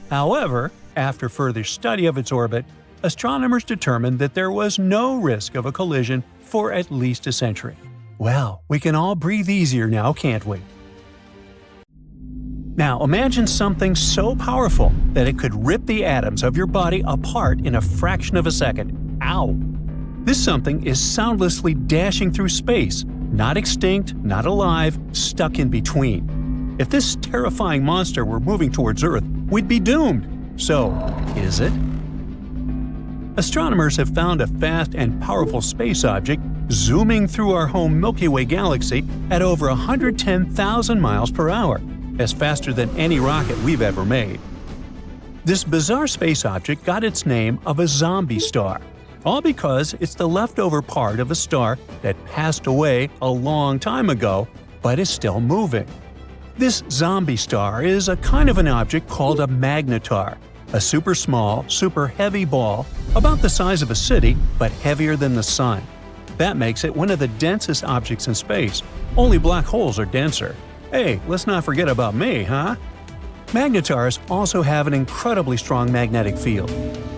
However, after further study of its orbit, astronomers determined that there was no risk of a collision for at least a century. Well, we can all breathe easier now, can't we? Now, imagine something so powerful that it could rip the atoms of your body apart in a fraction of a second. Ow! This something is soundlessly dashing through space, not extinct, not alive, stuck in between. If this terrifying monster were moving towards Earth, we'd be doomed. So, is it? Astronomers have found a fast and powerful space object zooming through our home Milky Way galaxy at over 110,000 miles per hour. That's faster than any rocket we've ever made. This bizarre space object got its name of a zombie star, all because it's the leftover part of a star that passed away a long time ago, but is still moving. This zombie star is a kind of an object called a magnetar, a super small, super heavy ball about the size of a city but heavier than the Sun. That makes it one of the densest objects in space. Only black holes are denser. Hey, let's not forget about me, huh? Magnetars also have an incredibly strong magnetic field.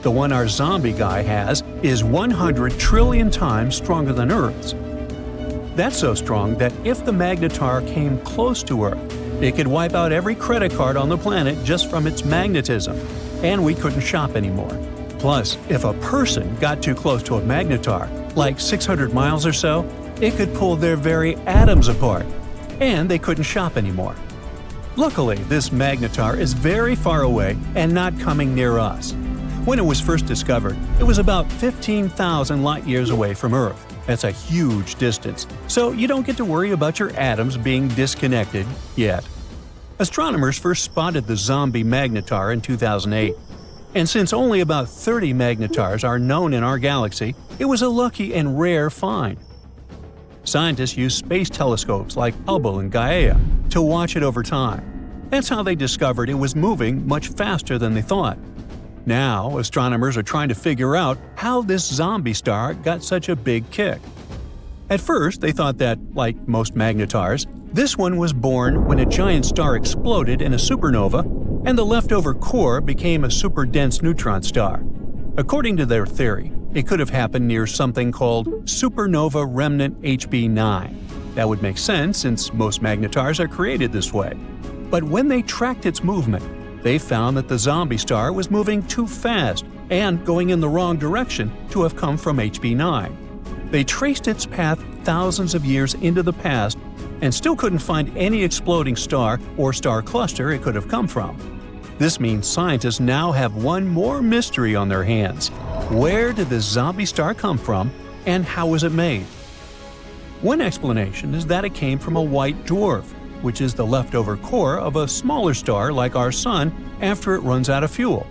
The one our zombie guy has is 100 trillion times stronger than Earth's. That's so strong that if the magnetar came close to Earth, it could wipe out every credit card on the planet just from its magnetism, and we couldn't shop anymore. Plus, if a person got too close to a magnetar, like 600 miles or so, it could pull their very atoms apart, and they couldn't shop anymore. Luckily, this magnetar is very far away and not coming near us. When it was first discovered, it was about 15,000 light-years away from Earth. That's a huge distance, so you don't get to worry about your atoms being disconnected yet. Astronomers first spotted the zombie magnetar in 2008. And since only about 30 magnetars are known in our galaxy, it was a lucky and rare find. Scientists use space telescopes like Hubble and Gaia to watch it over time. That's how they discovered it was moving much faster than they thought. Now, astronomers are trying to figure out how this zombie star got such a big kick. At first, they thought that, like most magnetars, this one was born when a giant star exploded in a supernova and the leftover core became a superdense neutron star. According to their theory, it could have happened near something called supernova remnant HB9. That would make sense since most magnetars are created this way. But when they tracked its movement, they found that the zombie star was moving too fast and going in the wrong direction to have come from HB9. They traced its path thousands of years into the past and still couldn't find any exploding star or star cluster it could have come from. This means scientists now have one more mystery on their hands. Where did this zombie star come from, and how was it made? One explanation is that it came from a white dwarf, which is the leftover core of a smaller star like our Sun after it runs out of fuel.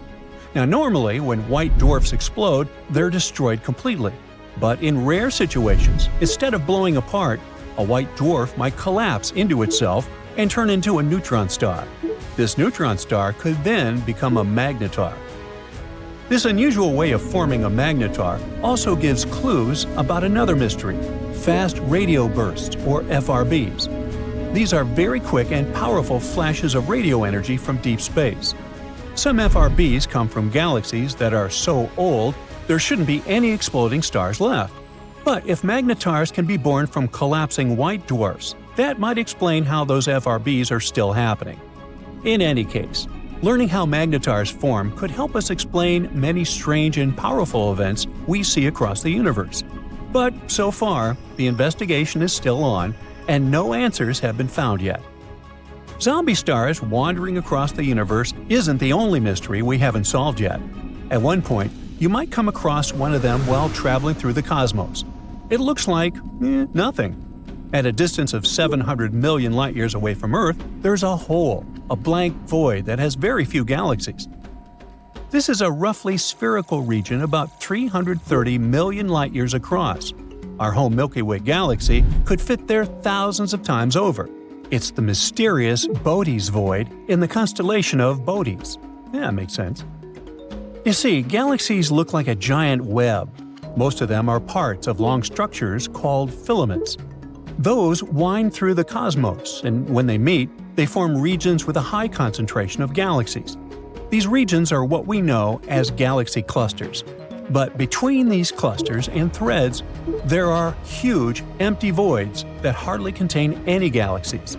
Now normally, when white dwarfs explode, they're destroyed completely. But in rare situations, instead of blowing apart, a white dwarf might collapse into itself and turn into a neutron star. This neutron star could then become a magnetar. This unusual way of forming a magnetar also gives clues about another mystery: fast radio bursts, or FRBs. These are very quick and powerful flashes of radio energy from deep space. Some FRBs come from galaxies that are so old there shouldn't be any exploding stars left. But if magnetars can be born from collapsing white dwarfs, that might explain how those FRBs are still happening. In any case, learning how magnetars form could help us explain many strange and powerful events we see across the universe. But so far, the investigation is still on, and no answers have been found yet. Zombie stars wandering across the universe isn't the only mystery we haven't solved yet. At one point, you might come across one of them while traveling through the cosmos. It looks like nothing. At a distance of 700 million light-years away from Earth, there's a hole, a blank void that has very few galaxies. This is a roughly spherical region about 330 million light-years across. Our home Milky Way galaxy could fit there thousands of times over. It's the mysterious Boötes void in the constellation of Boötes. Yeah, makes sense. You see, galaxies look like a giant web. Most of them are parts of long structures called filaments. Those wind through the cosmos, and when they meet, they form regions with a high concentration of galaxies. These regions are what we know as galaxy clusters. But between these clusters and threads, there are huge, empty voids that hardly contain any galaxies.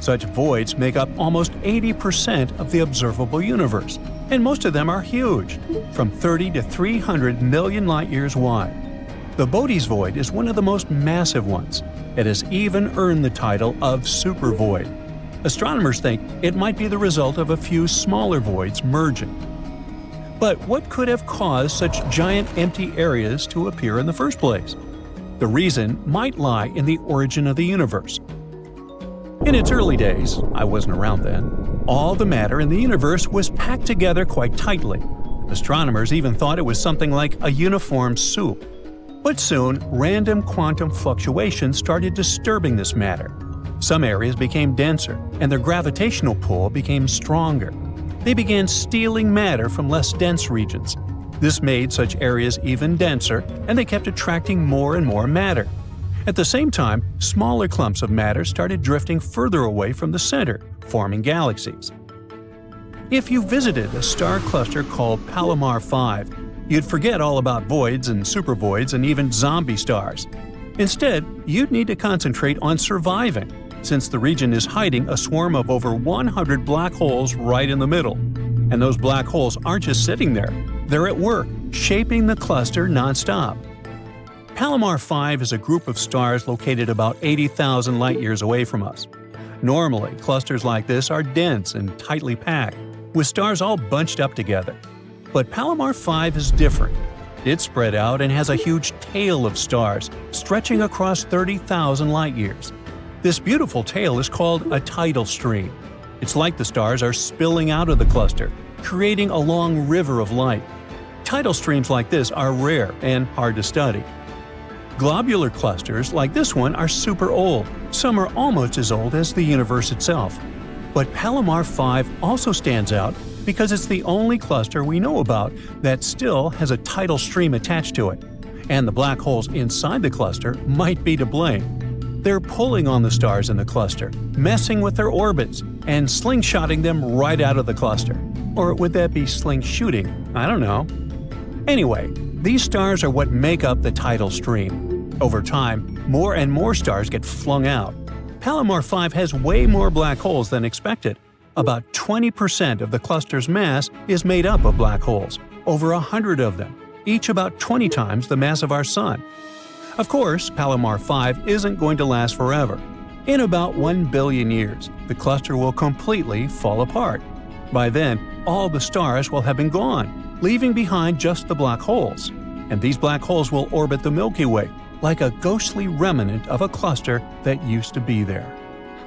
Such voids make up almost 80% of the observable universe, and most of them are huge, from 30 to 300 million light-years wide. The Boötes void is one of the most massive ones. It has even earned the title of supervoid. Astronomers think it might be the result of a few smaller voids merging. But what could have caused such giant empty areas to appear in the first place? The reason might lie in the origin of the universe. In its early days, I wasn't around then, all the matter in the universe was packed together quite tightly. Astronomers even thought it was something like a uniform soup. But soon, random quantum fluctuations started disturbing this matter. Some areas became denser, and their gravitational pull became stronger. They began stealing matter from less dense regions. This made such areas even denser, and they kept attracting more and more matter. At the same time, smaller clumps of matter started drifting further away from the center, forming galaxies. If you visited a star cluster called Palomar 5, you'd forget all about voids and supervoids and even zombie stars. Instead, you'd need to concentrate on surviving, since the region is hiding a swarm of over 100 black holes right in the middle. And those black holes aren't just sitting there, they're at work, shaping the cluster nonstop. Palomar 5 is a group of stars located about 80,000 light-years away from us. Normally, clusters like this are dense and tightly packed, with stars all bunched up together. But Palomar 5 is different. It's spread out and has a huge tail of stars, stretching across 30,000 light-years. This beautiful tail is called a tidal stream. It's like the stars are spilling out of the cluster, creating a long river of light. Tidal streams like this are rare and hard to study. Globular clusters like this one are super old. Some are almost as old as the universe itself. But Palomar 5 also stands out because it's the only cluster we know about that still has a tidal stream attached to it. And the black holes inside the cluster might be to blame. They're pulling on the stars in the cluster, messing with their orbits, and slingshotting them right out of the cluster. Or would that be sling-shooting? I don't know. Anyway, these stars are what make up the tidal stream. Over time, more and more stars get flung out. Palomar 5 has way more black holes than expected. About 20% of the cluster's mass is made up of black holes, over 100 of them, each about 20 times the mass of our Sun. Of course, Palomar 5 isn't going to last forever. In about 1 billion years, the cluster will completely fall apart. By then, all the stars will have been gone, leaving behind just the black holes. And these black holes will orbit the Milky Way, like a ghostly remnant of a cluster that used to be there.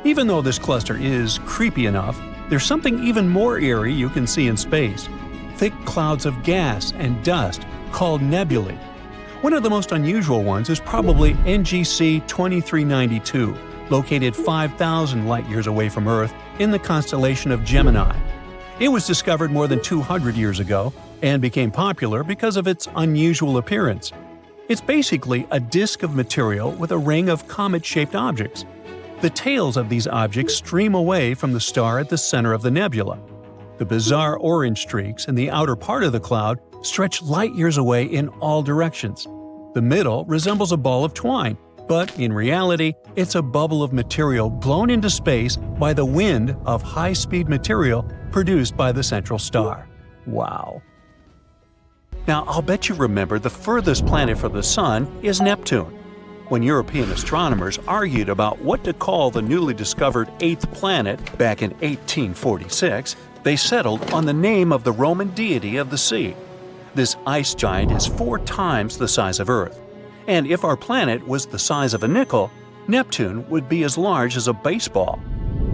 Even though this cluster is creepy enough, there's something even more eerie you can see in space: thick clouds of gas and dust called nebulae. One of the most unusual ones is probably NGC 2392, located 5,000 light-years away from Earth in the constellation of Gemini. It was discovered more than 200 years ago and became popular because of its unusual appearance. It's basically a disk of material with a ring of comet-shaped objects. The tails of these objects stream away from the star at the center of the nebula. The bizarre orange streaks in the outer part of the cloud stretch light-years away in all directions. The middle resembles a ball of twine, but in reality, it's a bubble of material blown into space by the wind of high-speed material produced by the central star. Wow. Now, I'll bet you remember the furthest planet from the Sun is Neptune. When European astronomers argued about what to call the newly discovered eighth planet back in 1846, they settled on the name of the Roman deity of the sea. This ice giant is 4 times the size of Earth. And if our planet was the size of a nickel, Neptune would be as large as a baseball.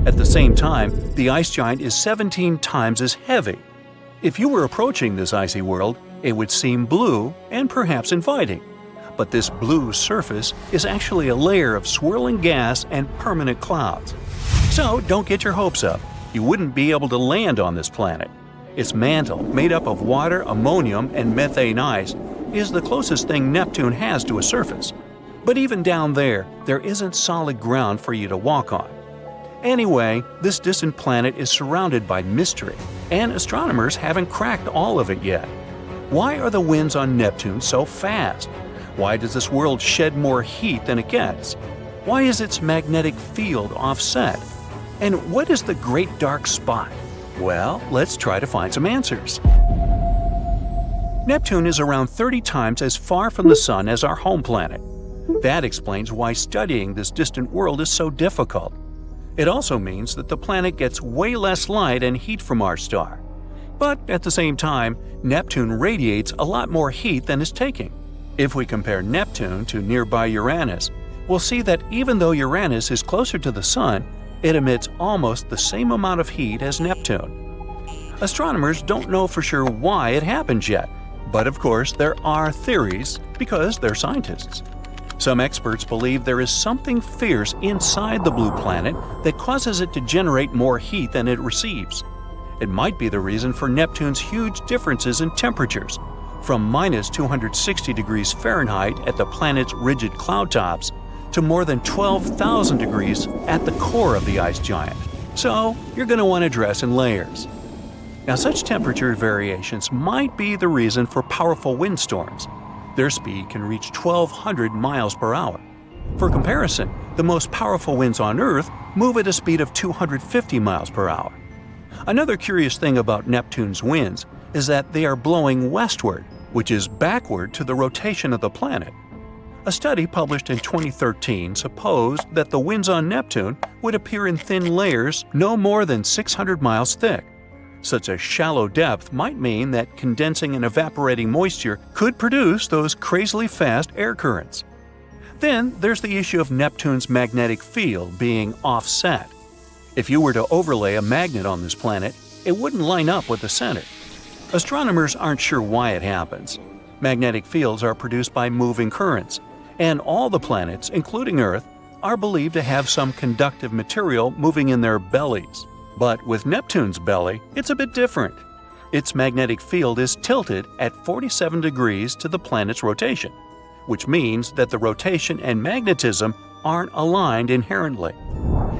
At the same time, the ice giant is 17 times as heavy. If you were approaching this icy world, it would seem blue and perhaps inviting. But this blue surface is actually a layer of swirling gas and permanent clouds. So don't get your hopes up. You wouldn't be able to land on this planet. Its mantle, made up of water, ammonium, and methane ice, is the closest thing Neptune has to a surface. But even down there isn't solid ground for you to walk on. Anyway, this distant planet is surrounded by mystery, and astronomers haven't cracked all of it yet. Why are the winds on Neptune so fast? Why does this world shed more heat than it gets? Why is its magnetic field offset? And what is the Great Dark Spot? Well, let's try to find some answers. Neptune is around 30 times as far from the Sun as our home planet. That explains why studying this distant world is so difficult. It also means that the planet gets way less light and heat from our star. But at the same time, Neptune radiates a lot more heat than it's taking. If we compare Neptune to nearby Uranus, we'll see that even though Uranus is closer to the Sun, it emits almost the same amount of heat as Neptune. Astronomers don't know for sure why it happens yet, but of course there are theories because they're scientists. Some experts believe there is something fierce inside the blue planet that causes it to generate more heat than it receives. It might be the reason for Neptune's huge differences in temperatures, from minus 260 degrees Fahrenheit at the planet's rigid cloud tops to more than 12,000 degrees at the core of the ice giant. So you're going to want to dress in layers. Now, such temperature variations might be the reason for powerful windstorms. Their speed can reach 1,200 miles per hour. For comparison, the most powerful winds on Earth move at a speed of 250 miles per hour. Another curious thing about Neptune's winds is that they are blowing westward, which is backward to the rotation of the planet. A study published in 2013 supposed that the winds on Neptune would appear in thin layers no more than 600 miles thick. Such a shallow depth might mean that condensing and evaporating moisture could produce those crazily fast air currents. Then there's the issue of Neptune's magnetic field being offset. If you were to overlay a magnet on this planet, it wouldn't line up with the center. Astronomers aren't sure why it happens. Magnetic fields are produced by moving currents, and all the planets, including Earth, are believed to have some conductive material moving in their bellies. But with Neptune's belly, it's a bit different. Its magnetic field is tilted at 47 degrees to the planet's rotation, which means that the rotation and magnetism aren't aligned inherently.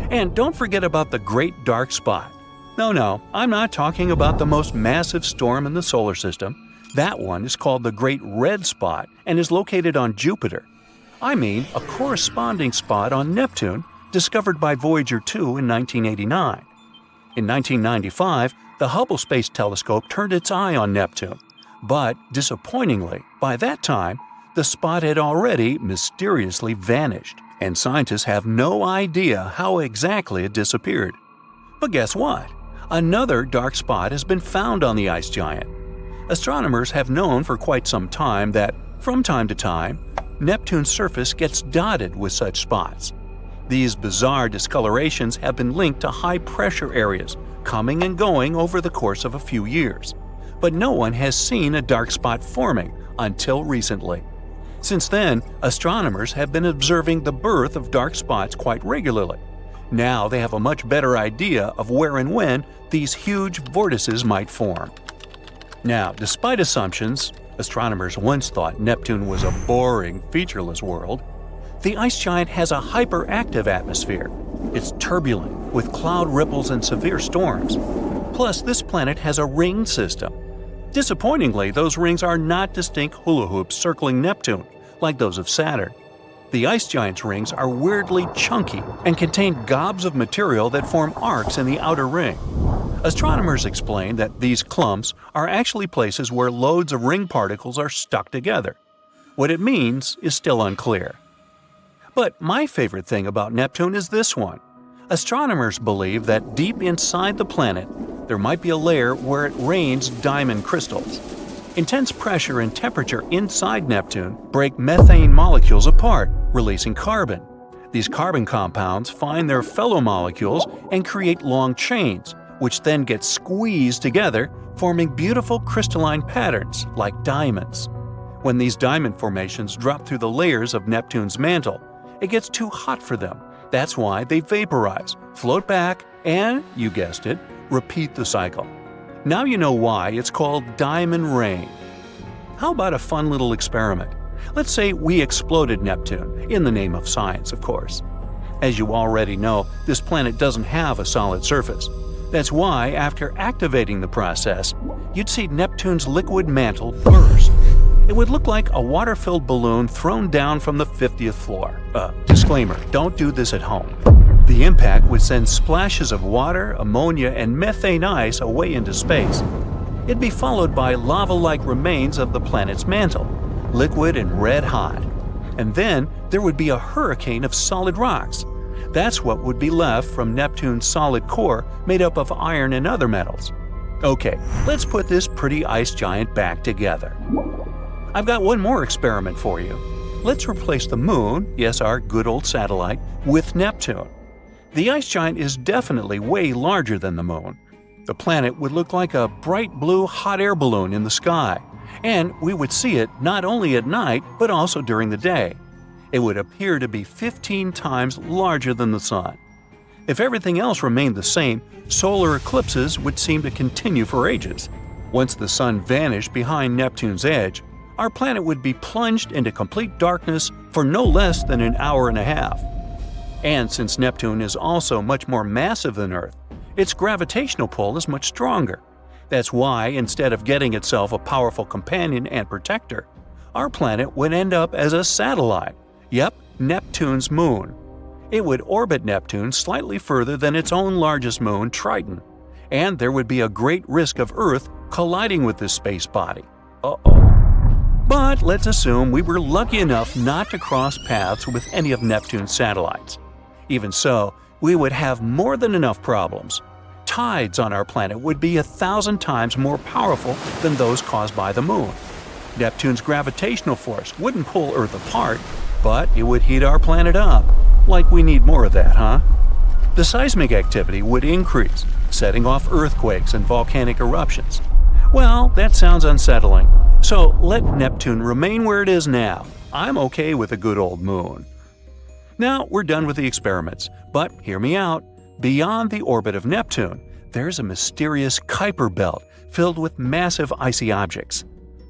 And don't forget about the Great Dark Spot. No, I'm not talking about the most massive storm in the solar system. That one is called the Great Red Spot and is located on Jupiter. I mean a corresponding spot on Neptune discovered by Voyager 2 in 1989. In 1995, the Hubble Space Telescope turned its eye on Neptune, but disappointingly, by that time, the spot had already mysteriously vanished, and scientists have no idea how exactly it disappeared. But guess what? Another dark spot has been found on the ice giant. Astronomers have known for quite some time that, from time to time, Neptune's surface gets dotted with such spots. These bizarre discolorations have been linked to high-pressure areas, coming and going over the course of a few years. But no one has seen a dark spot forming until recently. Since then, astronomers have been observing the birth of dark spots quite regularly. Now they have a much better idea of where and when these huge vortices might form. Now, despite assumptions, astronomers once thought Neptune was a boring, featureless world. The ice giant has a hyperactive atmosphere. It's turbulent, with cloud ripples and severe storms. Plus, this planet has a ring system. Disappointingly, those rings are not distinct hula hoops circling Neptune, like those of Saturn. The ice giant's rings are weirdly chunky and contain gobs of material that form arcs in the outer ring. Astronomers explain that these clumps are actually places where loads of ring particles are stuck together. What it means is still unclear. But my favorite thing about Neptune is this one. Astronomers believe that deep inside the planet, there might be a layer where it rains diamond crystals. Intense pressure and temperature inside Neptune break methane molecules apart, releasing carbon. These carbon compounds find their fellow molecules and create long chains, which then get squeezed together, forming beautiful crystalline patterns like diamonds. When these diamond formations drop through the layers of Neptune's mantle, it gets too hot for them. That's why they vaporize, float back, and, you guessed it, repeat the cycle. Now you know why it's called diamond rain. How about a fun little experiment? Let's say we exploded Neptune, in the name of science, of course. As you already know, this planet doesn't have a solid surface. That's why, after activating the process, you'd see Neptune's liquid mantle burst. It would look like a water-filled balloon thrown down from the 50th floor. Disclaimer, don't do this at home. The impact would send splashes of water, ammonia, and methane ice away into space. It'd be followed by lava-like remains of the planet's mantle, liquid and red hot. And then there would be a hurricane of solid rocks. That's what would be left from Neptune's solid core made up of iron and other metals. Okay, let's put this pretty ice giant back together. I've got one more experiment for you. Let's replace the Moon, yes, our good old satellite, with Neptune. The ice giant is definitely way larger than the Moon. The planet would look like a bright blue hot air balloon in the sky, and we would see it not only at night but also during the day. It would appear to be 15 times larger than the Sun. If everything else remained the same, solar eclipses would seem to continue for ages. Once the Sun vanished behind Neptune's edge, our planet would be plunged into complete darkness for no less than an hour and a half. And since Neptune is also much more massive than Earth, its gravitational pull is much stronger. That's why, instead of getting itself a powerful companion and protector, our planet would end up as a satellite. Yep, Neptune's moon. It would orbit Neptune slightly further than its own largest moon, Triton, and there would be a great risk of Earth colliding with this space body. But let's assume we were lucky enough not to cross paths with any of Neptune's satellites. Even so, we would have more than enough problems. Tides on our planet would be 1,000 times more powerful than those caused by the moon. Neptune's gravitational force wouldn't pull Earth apart, but it would heat our planet up. Like we need more of that, huh? The seismic activity would increase, setting off earthquakes and volcanic eruptions. Well, that sounds unsettling, so let Neptune remain where it is now. I'm okay with a good old moon. Now we're done with the experiments, but hear me out. Beyond the orbit of Neptune, there's a mysterious Kuiper belt filled with massive icy objects.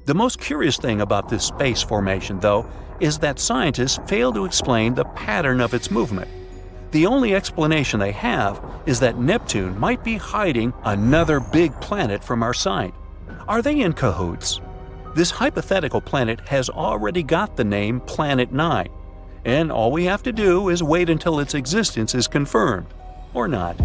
The most curious thing about this space formation, though, is that scientists fail to explain the pattern of its movement. The only explanation they have is that Neptune might be hiding another big planet from our sight. Are they in cahoots? This hypothetical planet has already got the name Planet 9, and all we have to do is wait until its existence is confirmed. Or not.